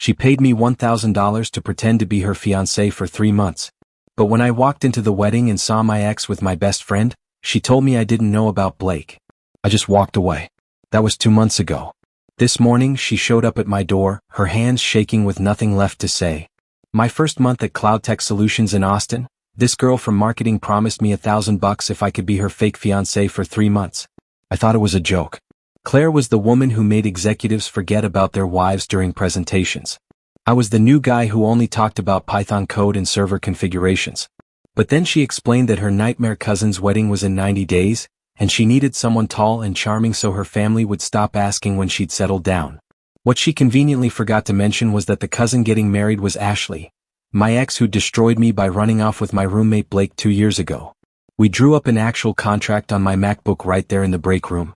She paid me $1,000 to pretend to be her fiancé for 3 months. But when I walked into the wedding and saw my ex with my best friend, she told me I didn't know about Blake. I just walked away. That was 2 months ago. This morning she showed up at my door, her hands shaking with nothing left to say. My first month at Cloud Tech Solutions in Austin, this girl from marketing promised me $1,000 if I could be her fake fiancé for 3 months. I thought it was a joke. Claire was the woman who made executives forget about their wives during presentations. I was the new guy who only talked about Python code and server configurations. But then she explained that her nightmare cousin's wedding was in 90 days, and she needed someone tall and charming so her family would stop asking when she'd settled down. What she conveniently forgot to mention was that the cousin getting married was Ashley, my ex who destroyed me by running off with my roommate Blake 2 years ago. We drew up an actual contract on my MacBook right there in the break room.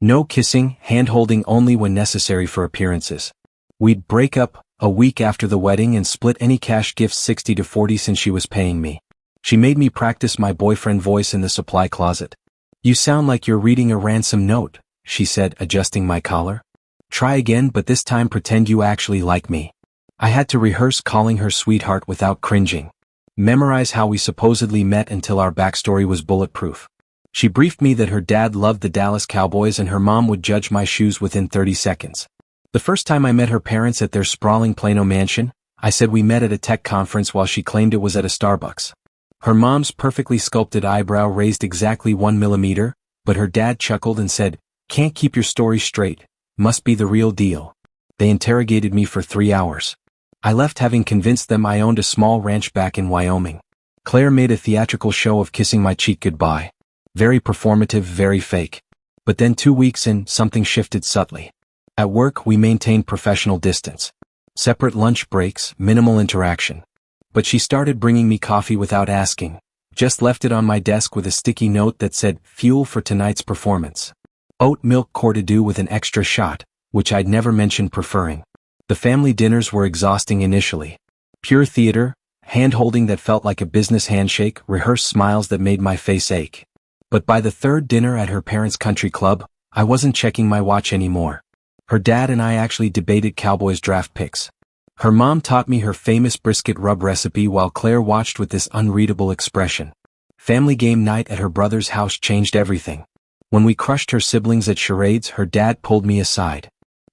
No kissing, hand-holding only when necessary for appearances. We'd break up a week after the wedding and split any cash gifts 60-40 since she was paying me. She made me practice my boyfriend voice in the supply closet. "You sound like you're reading a ransom note," she said, adjusting my collar. "Try again, but this time pretend you actually like me." I had to rehearse calling her sweetheart without cringing. Memorize how we supposedly met until our backstory was bulletproof. She briefed me that her dad loved the Dallas Cowboys and her mom would judge my shoes within 30 seconds. The first time I met her parents at their sprawling Plano mansion, I said we met at a tech conference while she claimed it was at a Starbucks. Her mom's perfectly sculpted eyebrow raised exactly 1 millimeter, but her dad chuckled and said, "Can't keep your story straight, must be the real deal." They interrogated me for 3 hours. I left having convinced them I owned a small ranch back in Wyoming. Claire made a theatrical show of kissing my cheek goodbye. Very performative, very fake. But then 2 weeks in, something shifted subtly. At work, we maintained professional distance. Separate lunch breaks, minimal interaction. But she started bringing me coffee without asking. Just left it on my desk with a sticky note that said, "Fuel for tonight's performance." Oat milk Cordido with an extra shot, which I'd never mentioned preferring. The family dinners were exhausting initially. Pure theater, hand-holding that felt like a business handshake, rehearsed smiles that made my face ache. But by the third dinner at her parents' country club, I wasn't checking my watch anymore. Her dad and I actually debated Cowboys draft picks. Her mom taught me her famous brisket rub recipe while Claire watched with this unreadable expression. Family game night at her brother's house changed everything. When we crushed her siblings at charades, her dad pulled me aside.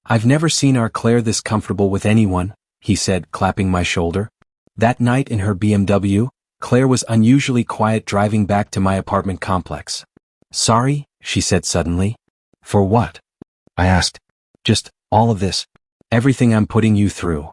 "I've never seen our Claire this comfortable with anyone," he said, clapping my shoulder. That night in her BMW, Claire was unusually quiet driving back to my apartment complex. "Sorry," she said suddenly. "For what?" I asked. "Just, all of this. Everything I'm putting you through."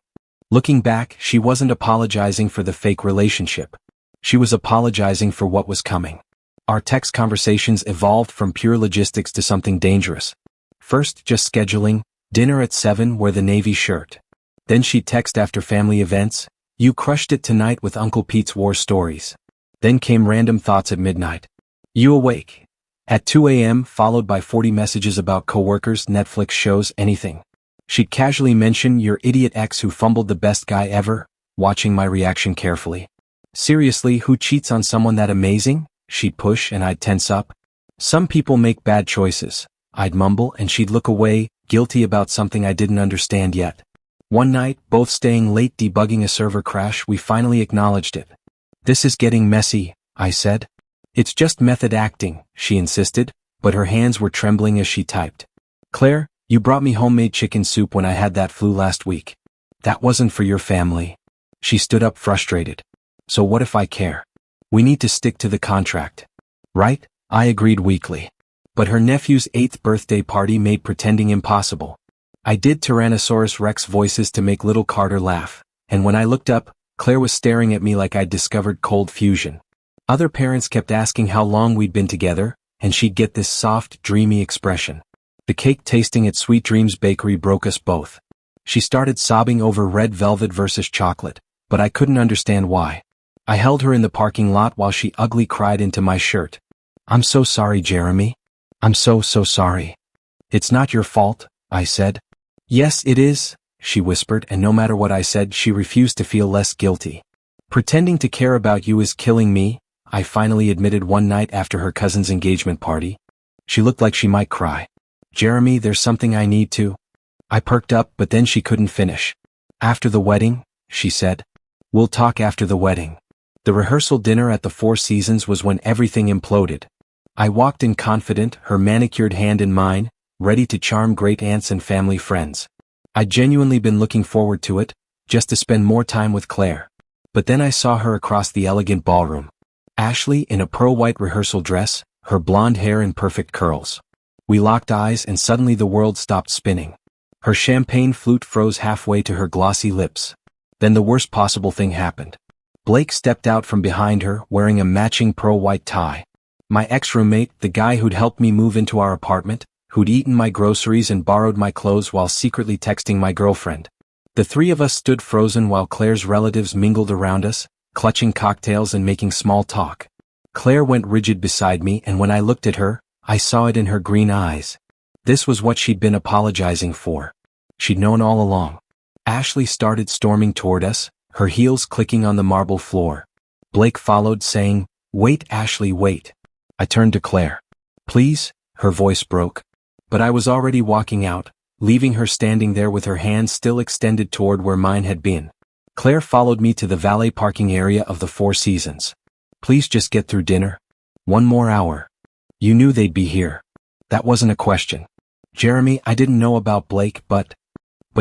Looking back, she wasn't apologizing for the fake relationship. She was apologizing for what was coming. Our text conversations evolved from pure logistics to something dangerous. First, just scheduling, dinner at 7, wear the navy shirt. Then she'd text after family events, "You crushed it tonight with Uncle Pete's war stories." Then came random thoughts at midnight. "You awake?" At 2 a.m., followed by 40 messages about coworkers, Netflix shows, anything. She'd casually mention, "Your idiot ex who fumbled the best guy ever," watching my reaction carefully. "Seriously, who cheats on someone that amazing?" She'd push and I'd tense up. "Some people make bad choices," I'd mumble and she'd look away, guilty about something I didn't understand yet. One night, both staying late debugging a server crash, we finally acknowledged it. "This is getting messy," I said. "It's just method acting," she insisted, but her hands were trembling as she typed. "Claire, you brought me homemade chicken soup when I had that flu last week. That wasn't for your family." She stood up frustrated. "So what if I care? We need to stick to the contract." "Right?" I agreed weakly. But her nephew's 8th birthday party made pretending impossible. I did Tyrannosaurus Rex voices to make little Carter laugh, and when I looked up, Claire was staring at me like I'd discovered cold fusion. Other parents kept asking how long we'd been together, and she'd get this soft, dreamy expression. The cake tasting at Sweet Dreams Bakery broke us both. She started sobbing over red velvet versus chocolate, but I couldn't understand why. I held her in the parking lot while she ugly cried into my shirt. "I'm so sorry, Jeremy. I'm so sorry." "It's not your fault," I said. "Yes, it is," she whispered, and no matter what I said, she refused to feel less guilty. "Pretending to care about you is killing me," I finally admitted one night after her cousin's engagement party. She looked like she might cry. "Jeremy, there's something I need to..." I perked up, but then she couldn't finish. After the wedding, she said. We'll talk after the wedding. The rehearsal dinner at the Four Seasons was when everything imploded. I walked in confident, her manicured hand in mine, ready to charm great aunts and family friends. I'd genuinely been looking forward to it, just to spend more time with Claire. But then I saw her across the elegant ballroom. Ashley in a pearl-white rehearsal dress, her blonde hair in perfect curls. We locked eyes and suddenly the world stopped spinning. Her champagne flute froze halfway to her glossy lips. Then the worst possible thing happened. Blake stepped out from behind her wearing a matching pearl-white tie. My ex-roommate, the guy who'd helped me move into our apartment, who'd eaten my groceries and borrowed my clothes while secretly texting my girlfriend. The three of us stood frozen while Claire's relatives mingled around us, clutching cocktails and making small talk. Claire went rigid beside me, and when I looked at her, I saw it in her green eyes. This was what she'd been apologizing for. She'd known all along. Ashley started storming toward us, her heels clicking on the marble floor. Blake followed, saying, "Wait, Ashley, wait." I turned to Claire. "Please," her voice broke. But I was already walking out, leaving her standing there with her hands still extended toward where mine had been. Claire followed me to the valet parking area of the Four Seasons. "Please just get through dinner. One more hour." "You knew they'd be here." "That wasn't a question. Jeremy, I didn't know about Blake, but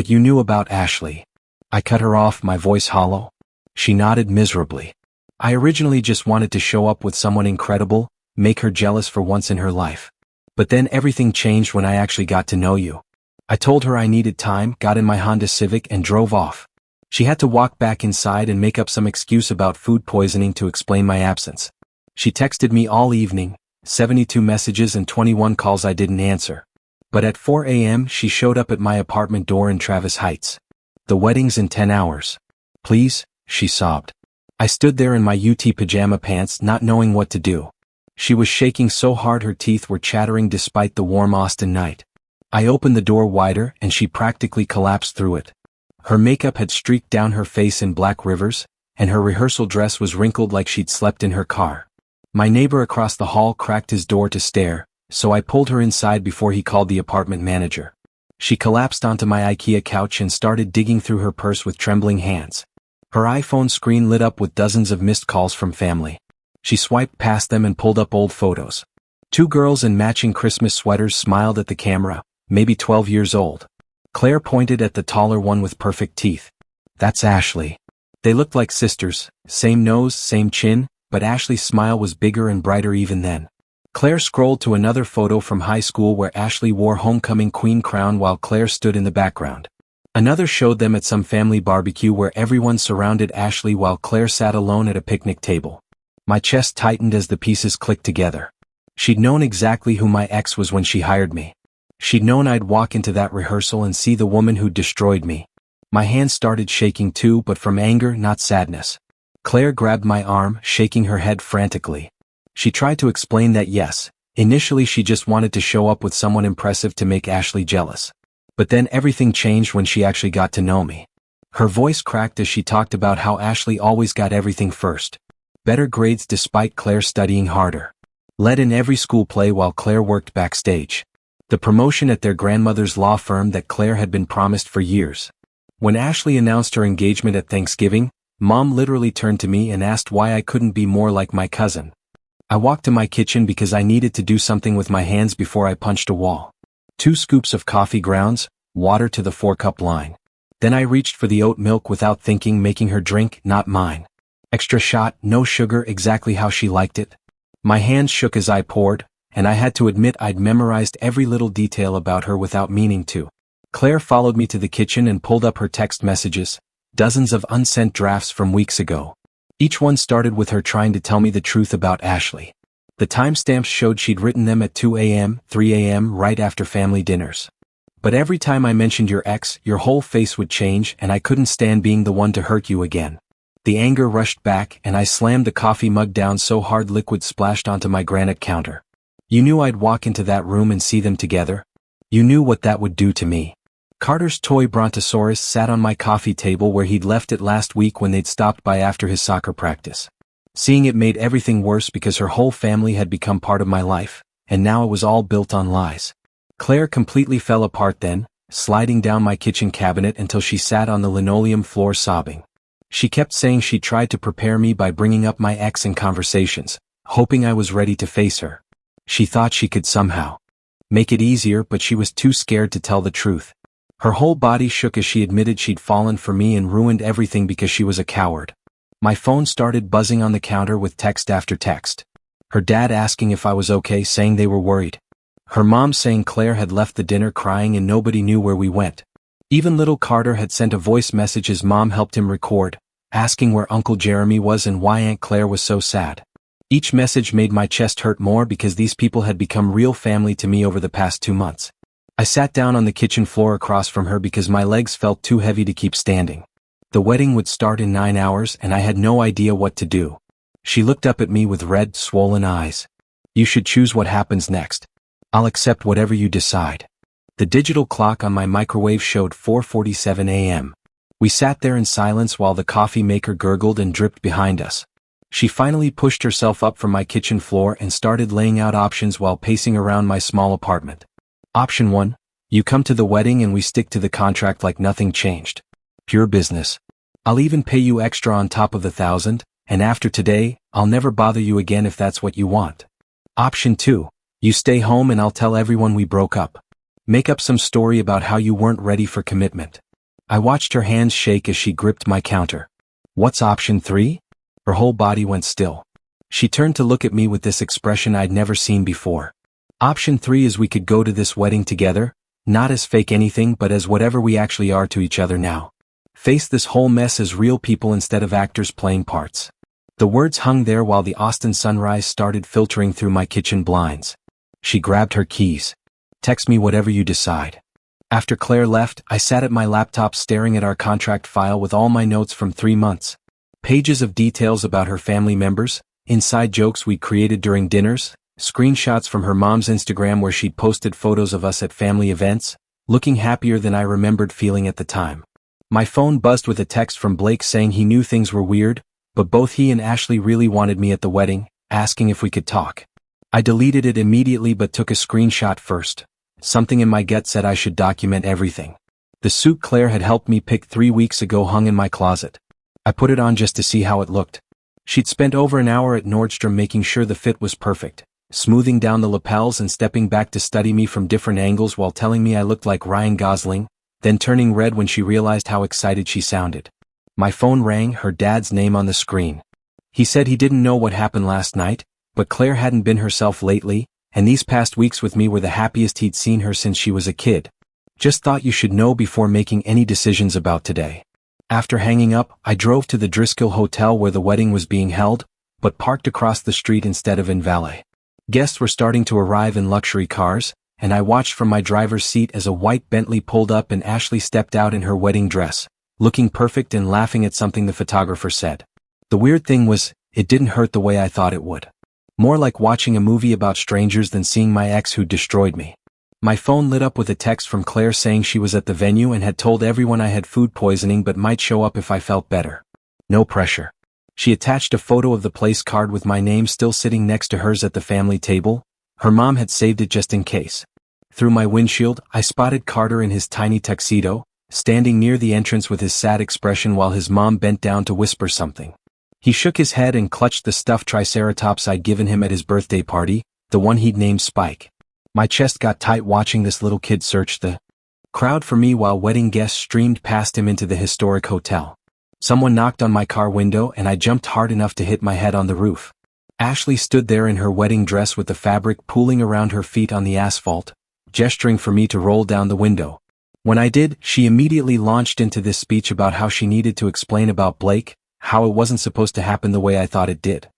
you knew about Ashley." I cut her off, my voice hollow. She nodded miserably. "I originally just wanted to show up with someone incredible, make her jealous for once in her life. But then everything changed when I actually got to know you." I told her I needed time, got in my Honda Civic and drove off. She had to walk back inside and make up some excuse about food poisoning to explain my absence. She texted me all evening, 72 messages and 21 calls I didn't answer. But at 4 a.m. she showed up at my apartment door in Travis Heights. "The wedding's in 10 hours. Please," she sobbed. I stood there in my UT pajama pants not knowing what to do. She was shaking so hard her teeth were chattering despite the warm Austin night. I opened the door wider and she practically collapsed through it. Her makeup had streaked down her face in black rivers, and her rehearsal dress was wrinkled like she'd slept in her car. My neighbor across the hall cracked his door to stare, so I pulled her inside before he called the apartment manager. She collapsed onto my IKEA couch and started digging through her purse with trembling hands. Her iPhone screen lit up with dozens of missed calls from family. She swiped past them and pulled up old photos. Two girls in matching Christmas sweaters smiled at the camera, maybe 12 years old. Claire pointed at the taller one with perfect teeth. "That's Ashley." They looked like sisters, same nose, same chin, but Ashley's smile was bigger and brighter even then. Claire scrolled to another photo from high school where Ashley wore homecoming queen crown while Claire stood in the background. Another showed them at some family barbecue where everyone surrounded Ashley while Claire sat alone at a picnic table. My chest tightened as the pieces clicked together. She'd known exactly who my ex was when she hired me. She'd known I'd walk into that rehearsal and see the woman who destroyed me. My hands started shaking too, but from anger, not sadness. Claire grabbed my arm, shaking her head frantically. She tried to explain that yes, initially she just wanted to show up with someone impressive to make Ashley jealous. But then everything changed when she actually got to know me. Her voice cracked as she talked about how Ashley always got everything first. Better grades despite Claire studying harder. Led in every school play while Claire worked backstage. The promotion at their grandmother's law firm that Claire had been promised for years. When Ashley announced her engagement at Thanksgiving, Mom literally turned to me and asked why I couldn't be more like my cousin. I walked to my kitchen because I needed to do something with my hands before I punched a wall. 2 scoops of coffee grounds, water to the 4-cup line. Then I reached for the oat milk without thinking, making her drink, not mine. Extra shot, no sugar, exactly how she liked it. My hands shook as I poured, and I had to admit I'd memorized every little detail about her without meaning to. Claire followed me to the kitchen and pulled up her text messages, dozens of unsent drafts from weeks ago. Each one started with her trying to tell me the truth about Ashley. The timestamps showed she'd written them at 2 a.m., 3 a.m., right after family dinners. "But every time I mentioned your ex, your whole face would change and I couldn't stand being the one to hurt you again." The anger rushed back and I slammed the coffee mug down so hard liquid splashed onto my granite counter. "You knew I'd walk into that room and see them together? You knew what that would do to me." Carter's toy brontosaurus sat on my coffee table where he'd left it last week when they'd stopped by after his soccer practice. Seeing it made everything worse because her whole family had become part of my life, and now it was all built on lies. Claire completely fell apart then, sliding down my kitchen cabinet until she sat on the linoleum floor sobbing. She kept saying she tried to prepare me by bringing up my ex in conversations, hoping I was ready to face her. She thought she could somehow make it easier, but she was too scared to tell the truth. Her whole body shook as she admitted she'd fallen for me and ruined everything because she was a coward. My phone started buzzing on the counter with text after text. Her dad asking if I was okay, saying they were worried. Her mom saying Claire had left the dinner crying and nobody knew where we went. Even little Carter had sent a voice message his mom helped him record, asking where Uncle Jeremy was and why Aunt Claire was so sad. Each message made my chest hurt more because these people had become real family to me over the past 2 months. I sat down on the kitchen floor across from her because my legs felt too heavy to keep standing. The wedding would start in 9 hours and I had no idea what to do. She looked up at me with red, swollen eyes. You should choose what happens next. I'll accept whatever you decide. The digital clock on my microwave showed 4:47 a.m. We sat there in silence while the coffee maker gurgled and dripped behind us. She finally pushed herself up from my kitchen floor and started laying out options while pacing around my small apartment. Option 1. You come to the wedding and we stick to the contract like nothing changed. Pure business. I'll even pay you extra on top of the 1,000, and after today, I'll never bother you again if that's what you want. Option 2. You stay home and I'll tell everyone we broke up. Make up some story about how you weren't ready for commitment. I watched her hands shake as she gripped my counter. What's option 3? Her whole body went still. She turned to look at me with this expression I'd never seen before. Option 3 is we could go to this wedding together, not as fake anything but as whatever we actually are to each other now. Face this whole mess as real people instead of actors playing parts. The words hung there while the Austin sunrise started filtering through my kitchen blinds. She grabbed her keys. Text me whatever you decide. After Claire left, I sat at my laptop staring at our contract file with all my notes from 3 months. Pages of details about her family members, inside jokes we'd created during dinners, screenshots from her mom's Instagram where she'd posted photos of us at family events, looking happier than I remembered feeling at the time. My phone buzzed with a text from Blake saying he knew things were weird, but both he and Ashley really wanted me at the wedding, asking if we could talk. I deleted it immediately but took a screenshot first. Something in my gut said I should document everything. The suit Claire had helped me pick 3 weeks ago hung in my closet. I put it on just to see how it looked. She'd spent over an hour at Nordstrom making sure the fit was perfect, smoothing down the lapels and stepping back to study me from different angles while telling me I looked like Ryan Gosling, then turning red when she realized how excited she sounded. My phone rang, her dad's name on the screen. He said he didn't know what happened last night, but Claire hadn't been herself lately, and these past weeks with me were the happiest he'd seen her since she was a kid. Just thought you should know before making any decisions about today. After hanging up, I drove to the Driscoll Hotel where the wedding was being held, but parked across the street instead of in valet. Guests were starting to arrive in luxury cars, and I watched from my driver's seat as a white Bentley pulled up and Ashley stepped out in her wedding dress, looking perfect and laughing at something the photographer said. The weird thing was, it didn't hurt the way I thought it would. More like watching a movie about strangers than seeing my ex who destroyed me. My phone lit up with a text from Claire saying she was at the venue and had told everyone I had food poisoning but might show up if I felt better. No pressure. She attached a photo of the place card with my name still sitting next to hers at the family table. Her mom had saved it just in case. Through my windshield, I spotted Carter in his tiny tuxedo, standing near the entrance with his sad expression while his mom bent down to whisper something. He shook his head and clutched the stuffed triceratops I'd given him at his birthday party, the one he'd named Spike. My chest got tight watching this little kid search the crowd for me while wedding guests streamed past him into the historic hotel. Someone knocked on my car window and I jumped hard enough to hit my head on the roof. Ashley stood there in her wedding dress with the fabric pooling around her feet on the asphalt, gesturing for me to roll down the window. When I did, she immediately launched into this speech about how she needed to explain about Blake, how it wasn't supposed to happen the way I thought it did.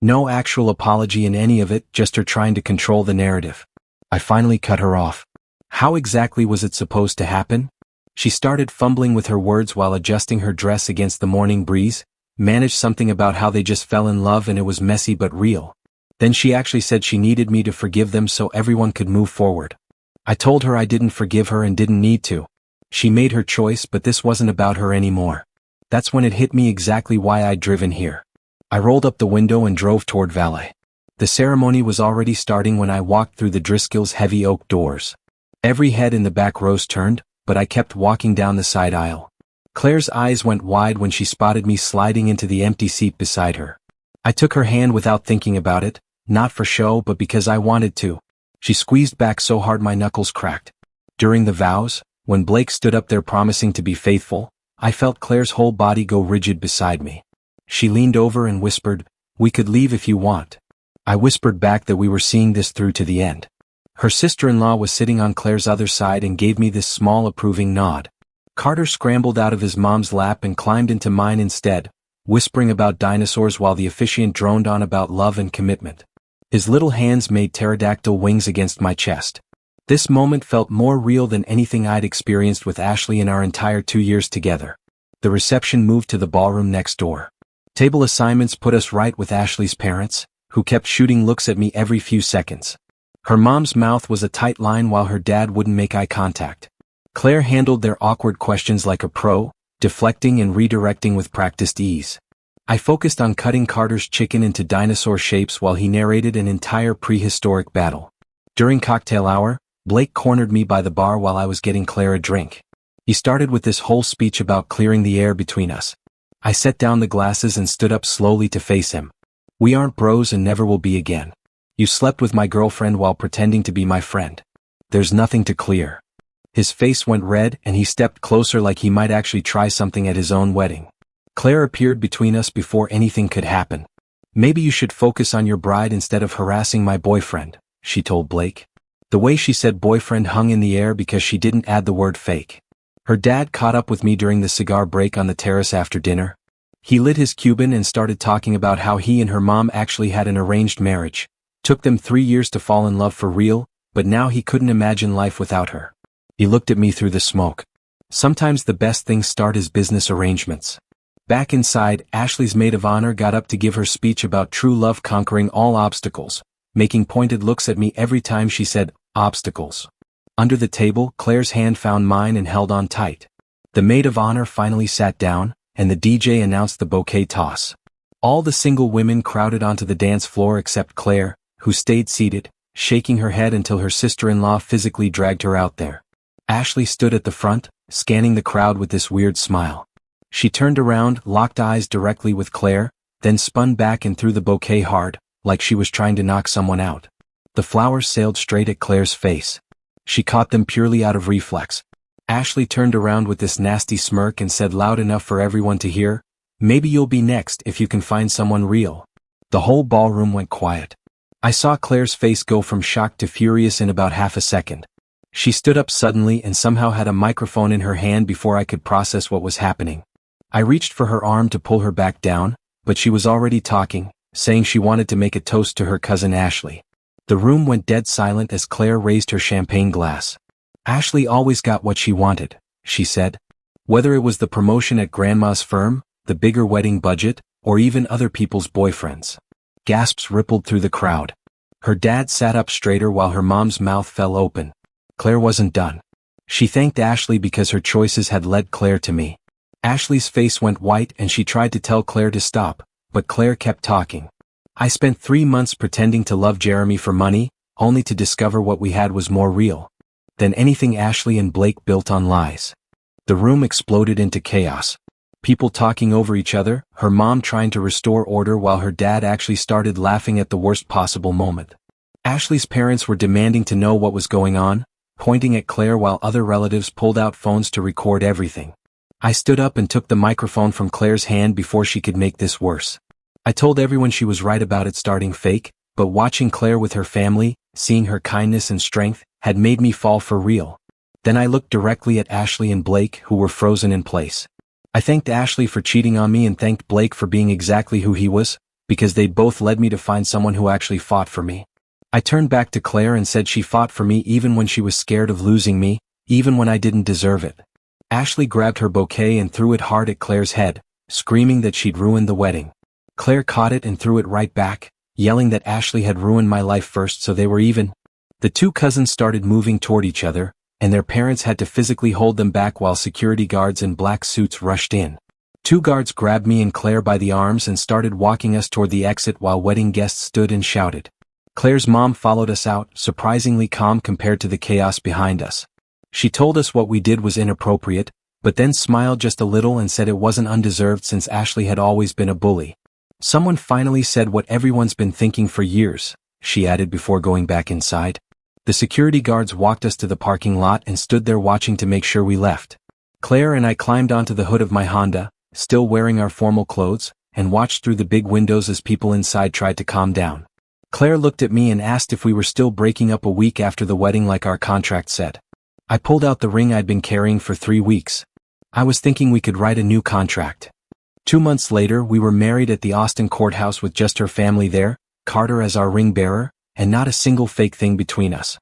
No actual apology in any of it, just her trying to control the narrative. I finally cut her off. How exactly was it supposed to happen? She started fumbling with her words while adjusting her dress against the morning breeze, managed something about how they just fell in love and it was messy but real. Then she actually said she needed me to forgive them so everyone could move forward. I told her I didn't forgive her and didn't need to. She made her choice, but this wasn't about her anymore. That's when it hit me exactly why I'd driven here. I rolled up the window and drove toward valet. The ceremony was already starting when I walked through the Driscoll's heavy oak doors. Every head in the back rows turned, but I kept walking down the side aisle. Claire's eyes went wide when she spotted me sliding into the empty seat beside her. I took her hand without thinking about it, not for show but because I wanted to. She squeezed back so hard my knuckles cracked. During the vows, when Blake stood up there promising to be faithful, I felt Claire's whole body go rigid beside me. She leaned over and whispered, "We could leave if you want." I whispered back that we were seeing this through to the end. Her sister-in-law was sitting on Claire's other side and gave me this small approving nod. Carter scrambled out of his mom's lap and climbed into mine instead, whispering about dinosaurs while the officiant droned on about love and commitment. His little hands made pterodactyl wings against my chest. This moment felt more real than anything I'd experienced with Ashley in our entire 2 years together. The reception moved to the ballroom next door. Table assignments put us right with Ashley's parents, who kept shooting looks at me every few seconds. Her mom's mouth was a tight line while her dad wouldn't make eye contact. Claire handled their awkward questions like a pro, deflecting and redirecting with practiced ease. I focused on cutting Carter's chicken into dinosaur shapes while he narrated an entire prehistoric battle. During cocktail hour, Blake cornered me by the bar while I was getting Claire a drink. He started with this whole speech about clearing the air between us. I set down the glasses and stood up slowly to face him. "We aren't bros and never will be again. You slept with my girlfriend while pretending to be my friend. There's nothing to clear." His face went red and he stepped closer like he might actually try something at his own wedding. Claire appeared between us before anything could happen. "Maybe you should focus on your bride instead of harassing my boyfriend," she told Blake. The way she said boyfriend hung in the air because she didn't add the word fake. Her dad caught up with me during the cigar break on the terrace after dinner. He lit his Cuban and started talking about how he and her mom actually had an arranged marriage. Took them 3 years to fall in love for real, but now he couldn't imagine life without her. He looked at me through the smoke. "Sometimes the best things start as business arrangements." Back inside, Ashley's maid of honor got up to give her speech about true love conquering all obstacles, making pointed looks at me every time she said, "obstacles." Under the table, Claire's hand found mine and held on tight. The maid of honor finally sat down, and the DJ announced the bouquet toss. All the single women crowded onto the dance floor except Claire, who stayed seated, shaking her head until her sister-in-law physically dragged her out there. Ashley stood at the front, scanning the crowd with this weird smile. She turned around, locked eyes directly with Claire, then spun back and threw the bouquet hard, like she was trying to knock someone out. The flowers sailed straight at Claire's face. She caught them purely out of reflex. Ashley turned around with this nasty smirk and said loud enough for everyone to hear, "Maybe you'll be next if you can find someone real." The whole ballroom went quiet. I saw Claire's face go from shocked to furious in about half a second. She stood up suddenly and somehow had a microphone in her hand before I could process what was happening. I reached for her arm to pull her back down, but she was already talking, saying she wanted to make a toast to her cousin Ashley. The room went dead silent as Claire raised her champagne glass. "Ashley always got what she wanted," she said. "Whether it was the promotion at Grandma's firm, the bigger wedding budget, or even other people's boyfriends." Gasps rippled through the crowd. Her dad sat up straighter while her mom's mouth fell open. Claire wasn't done. She thanked Ashley because her choices had led Claire to me. Ashley's face went white and she tried to tell Claire to stop, but Claire kept talking. "I spent 3 months pretending to love Jeremy for money, only to discover what we had was more real than anything Ashley and Blake built on lies." The room exploded into chaos. People talking over each other, her mom trying to restore order while her dad actually started laughing at the worst possible moment. Ashley's parents were demanding to know what was going on, pointing at Claire while other relatives pulled out phones to record everything. I stood up and took the microphone from Claire's hand before she could make this worse. I told everyone she was right about it starting fake, but watching Claire with her family, seeing her kindness and strength, had made me fall for real. Then I looked directly at Ashley and Blake, who were frozen in place. I thanked Ashley for cheating on me and thanked Blake for being exactly who he was, because they'd both led me to find someone who actually fought for me. I turned back to Claire and said she fought for me even when she was scared of losing me, even when I didn't deserve it. Ashley grabbed her bouquet and threw it hard at Claire's head, screaming that she'd ruined the wedding. Claire caught it and threw it right back, yelling that Ashley had ruined my life first so they were even. The two cousins started moving toward each other, and their parents had to physically hold them back while security guards in black suits rushed in. 2 guards grabbed me and Claire by the arms and started walking us toward the exit while wedding guests stood and shouted. Claire's mom followed us out, surprisingly calm compared to the chaos behind us. She told us what we did was inappropriate, but then smiled just a little and said it wasn't undeserved since Ashley had always been a bully. Someone finally said what everyone's been thinking for years, she added before going back inside. The security guards walked us to the parking lot and stood there watching to make sure we left. Claire and I climbed onto the hood of my Honda, still wearing our formal clothes, and watched through the big windows as people inside tried to calm down. Claire looked at me and asked if we were still breaking up a week after the wedding like our contract said. I pulled out the ring I'd been carrying for 3 weeks. I was thinking we could write a new contract. 2 months later, we were married at the Austin courthouse with just her family there, Carter as our ring bearer, and not a single fake thing between us.